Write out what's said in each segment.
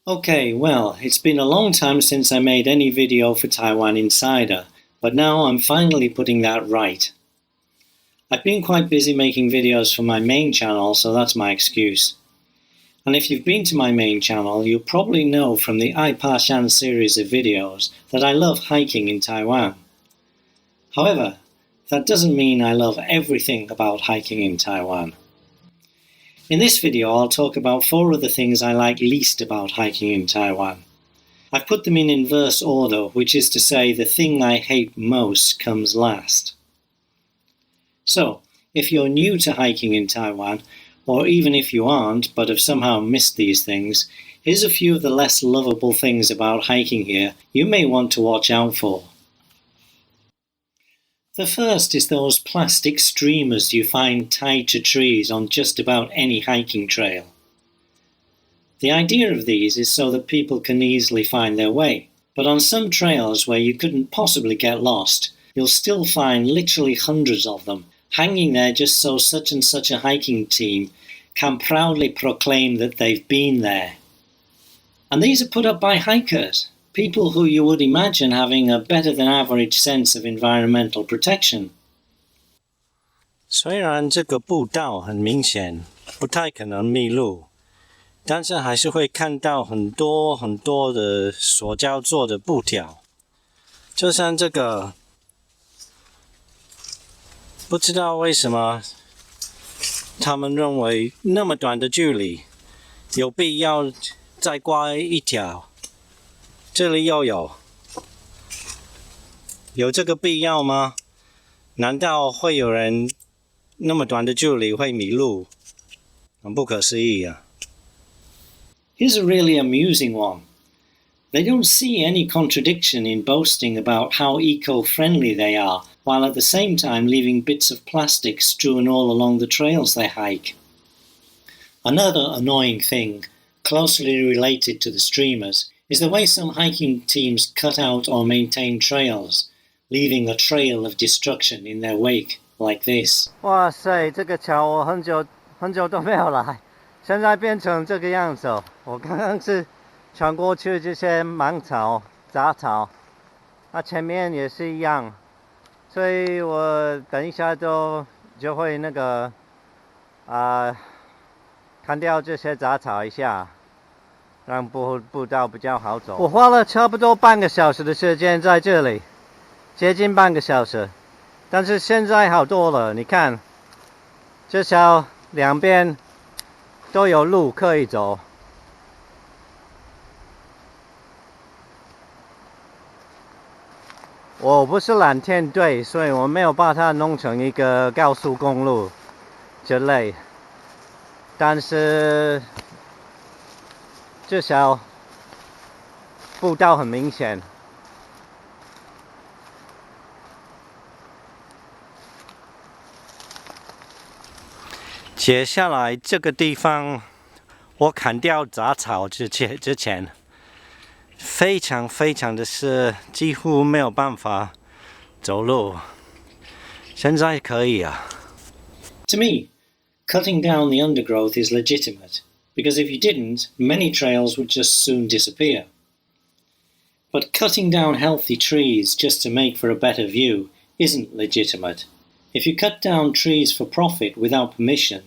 Okay, well, it's been a long time since I made any video for Taiwan Insider, but now I'm finally putting that right. I've been quite busy making videos for my main channel, so that's my excuse. And if you've been to my main channel, you'll probably know from the Ai Pa Shan series of videos that I love hiking in Taiwan. However, that doesn't mean I love everything about hiking in Taiwan. In this video, I'll talk about 4 of the things I like least about hiking in Taiwan. I've put them in inverse order, which is to say the thing I hate most comes last. So, if you're new to hiking in Taiwan, or even if you aren't but have somehow missed these things, here's a few of the less lovable things about hiking here you may want to watch out for. The first is those plastic streamers you find tied to trees on just about any hiking trail. The idea of these is so that people can easily find their way, but on some trails where you couldn't possibly get lost, you'll still find literally hundreds of them, hanging there just so such and such a hiking team can proudly proclaim that they've been there. And these are put up by hikers, people who you would imagine having a better than average sense of environmental protection. 虽然这个步道很明显，不太可能迷路，但是还是会看到很多的塑胶做的布条，就像这个，不知道为什么他们认为那么短的距离有必要再挂一条。这里又有这个必要吗？难道会有人那么短的距离会迷路？很不可思议啊。Here's a really amusing one. They don't see any contradiction in boasting about how eco-friendly they are, while at the same time leaving bits of plastic strewn all along the trails they hike. Another annoying thing, closely related to the streamers, is the way some hiking teams cut out or maintain trails, leaving a trail of destruction in their wake, like this. 哇塞，这个桥我很久都没有来，现在变成这个样子哦。我刚刚是穿过去这些芒草、杂草，那前面也是一样，所以我等一下就会那个砍掉这些杂草一下。让步道比较好走。我花了差不多半个小时的时间在这里，接近半个小时，但是现在好多了。你看，至少两边都有路可以走。我不是蓝天队，所以我没有把它弄成一个高速公路之类，但是至少步道很明显。接下来这个地方，我砍掉杂草之前，非常的是几乎没有办法走路，现在可以啊。To me, cutting down the undergrowth is legitimate. Because if you didn't, many trails would just soon disappear. But cutting down healthy trees just to make for a better view isn't legitimate. If you cut down trees for profit without permission,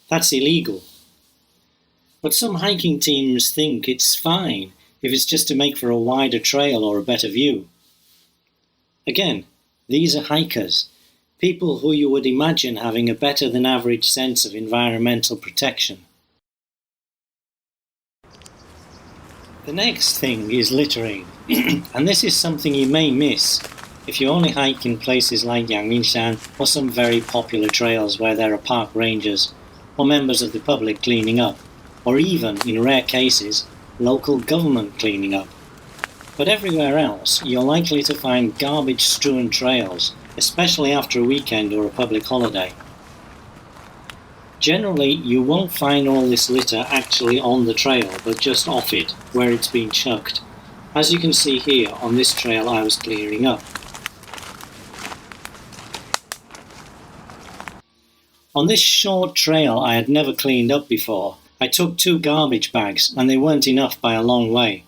that's illegal. But some hiking teams think it's fine if it's just to make for a wider trail or a better view. Again, these are hikers, people who you would imagine having a better than average sense of environmental protection. The next thing is littering, and this is something you may miss if you only hike in places like Yangmingshan or some very popular trails where there are park rangers or members of the public cleaning up, or even, in rare cases, local government cleaning up. But everywhere else, you're likely to find garbage-strewn trails, especially after a weekend or a public holiday. Generally, you won't find all this litter actually on the trail, but just off it, where it's been chucked, as you can see here on this trail I was clearing up. On this short trail I had never cleaned up before, I took 2 garbage bags and they weren't enough by a long way.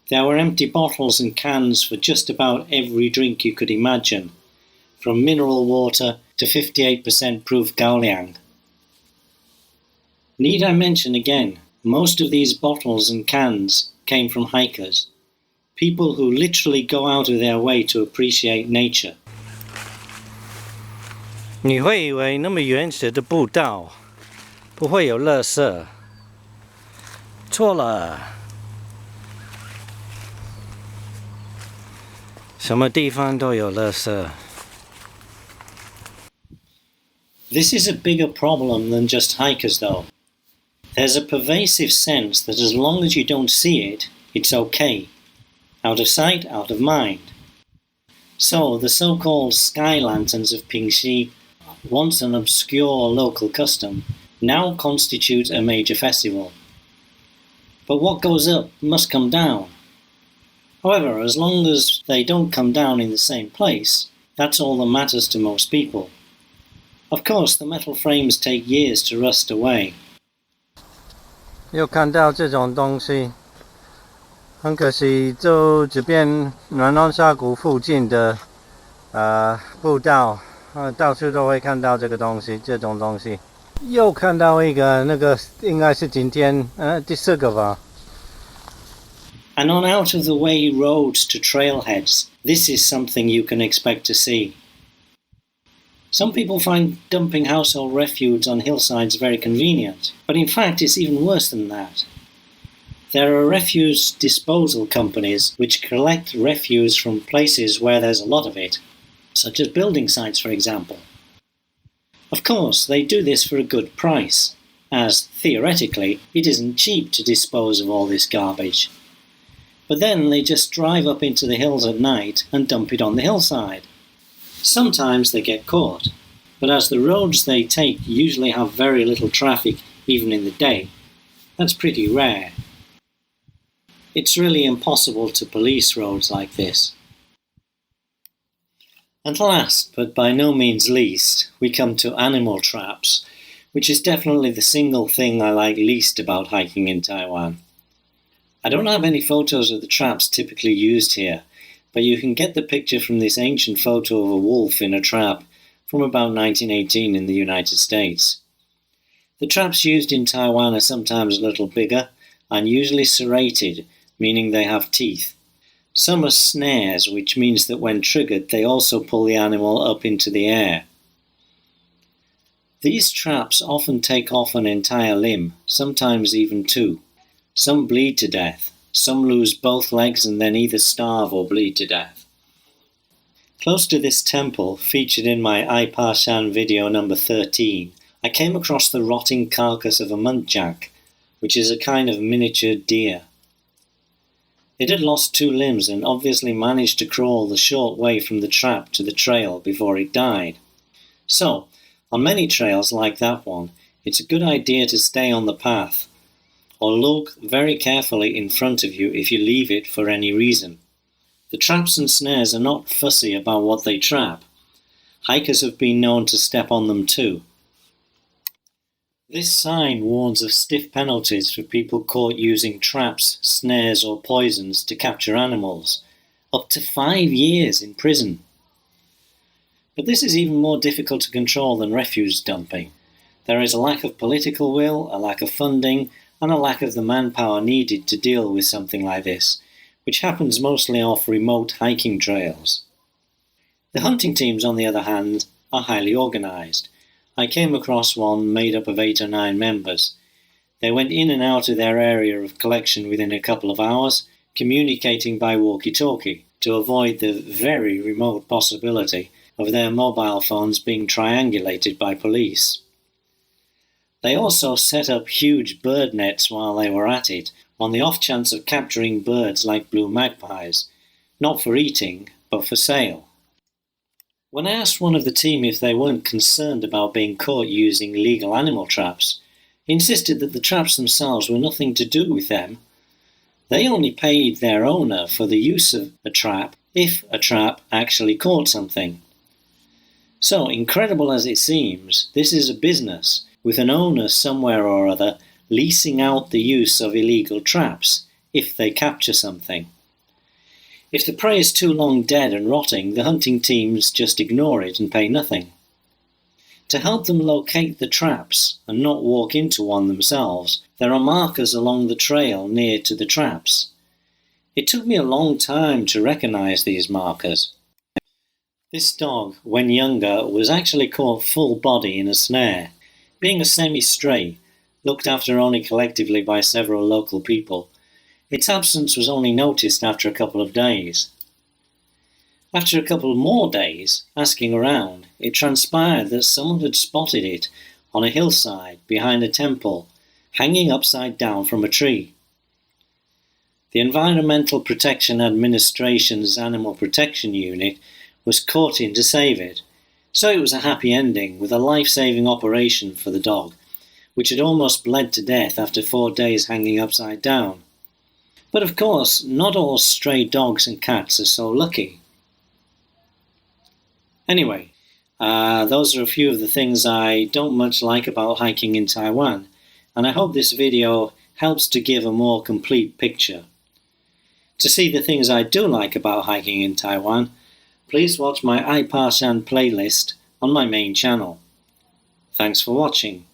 There were empty bottles and cans for just about every drink you could imagine, from mineral water to 58% proof gaoliang. Need I mention again, most of these bottles and cans came from hikers, people who literally go out of their way to appreciate nature. 你会以为那么原始的步道不会有垃圾？错了，什么地方都有垃圾。This is a bigger problem than just hikers though. There's a pervasive sense that as long as you don't see it, it's okay. Out of sight, out of mind. So the so-called sky lanterns of Pingxi, once an obscure local custom, now constitute a major festival. But what goes up must come down. However, as long as they don't come down in the same place, that's all that matters to most people. Of course, the metal frames take years to rust away. 又看到这种东西，很可惜，就这边暖暖峡谷附近的步道，到处都会看到这个东西，这种东西。又看到一个，那个应该是今天第4个吧。And on out-of-the-way roads to trailheads, this is something you can expect to see. Some people find dumping household refuse on hillsides very convenient, but in fact it's even worse than that. There are refuse disposal companies which collect refuse from places where there's a lot of it, such as building sites for example. Of course, they do this for a good price, as theoretically it isn't cheap to dispose of all this garbage. But then they just drive up into the hills at night and dump it on the hillside. Sometimes they get caught, but as the roads they take usually have very little traffic even in the day, that's pretty rare. It's really impossible to police roads like this. And last, but by no means least, we come to animal traps, which is definitely the single thing I like least about hiking in Taiwan. I don't have any photos of the traps typically used here, but you can get the picture from this ancient photo of a wolf in a trap from about 1918 in the United States. The traps used in Taiwan are sometimes a little bigger and usually serrated, meaning they have teeth. Some are snares, which means that when triggered they also pull the animal up into the air. These traps often take off an entire limb, sometimes even 2. Some bleed to death. Some lose both legs and then either starve or bleed to death. Close to this temple, featured in my Ai Pa Shan video number 13, I came across the rotting carcass of a muntjac, which is a kind of miniature deer. It had lost 2 limbs and obviously managed to crawl the short way from the trap to the trail before it died. So, on many trails like that one, it's a good idea to stay on the path, or look very carefully in front of you if you leave it for any reason. The traps and snares are not fussy about what they trap. Hikers have been known to step on them too. This sign warns of stiff penalties for people caught using traps, snares or poisons to capture animals, up to 5 years in prison. But this is even more difficult to control than refuse dumping. There is a lack of political will, a lack of funding, and a lack of the manpower needed to deal with something like this, which happens mostly off remote hiking trails. The hunting teams, on the other hand, are highly organised. I came across one made up of 8 or 9 members. They went in and out of their area of collection within a couple of hours, communicating by walkie-talkie to avoid the very remote possibility of their mobile phones being triangulated by police. They also set up huge bird nets while they were at it, on the off chance of capturing birds like blue magpies, not for eating, but for sale. When I asked one of the team if they weren't concerned about being caught using illegal animal traps, he insisted that the traps themselves were nothing to do with them. They only paid their owner for the use of a trap if a trap actually caught something. So, incredible as it seems, this is a business with an owner somewhere or other leasing out the use of illegal traps if they capture something. If the prey is too long dead and rotting, the hunting teams just ignore it and pay nothing. To help them locate the traps and not walk into one themselves, there are markers along the trail near to the traps. It took me a long time to recognize these markers. This dog, when younger, was actually caught full body in a snare. Being a semi-stray, looked after only collectively by several local people, its absence was only noticed after a couple of days. After a couple more days, asking around, it transpired that someone had spotted it on a hillside behind a temple, hanging upside down from a tree. The Environmental Protection Administration's Animal Protection Unit was caught in to save it, so it was a happy ending with a life-saving operation for the dog, which had almost bled to death after 4 days hanging upside down. But of course, not all stray dogs and cats are so lucky. Anyway, those are a few of the things I don't much like about hiking in Taiwan, and I hope this video helps to give a more complete picture. To see the things I do like about hiking in Taiwan, please watch my iParshan playlist on my main channel. Thanks for watching.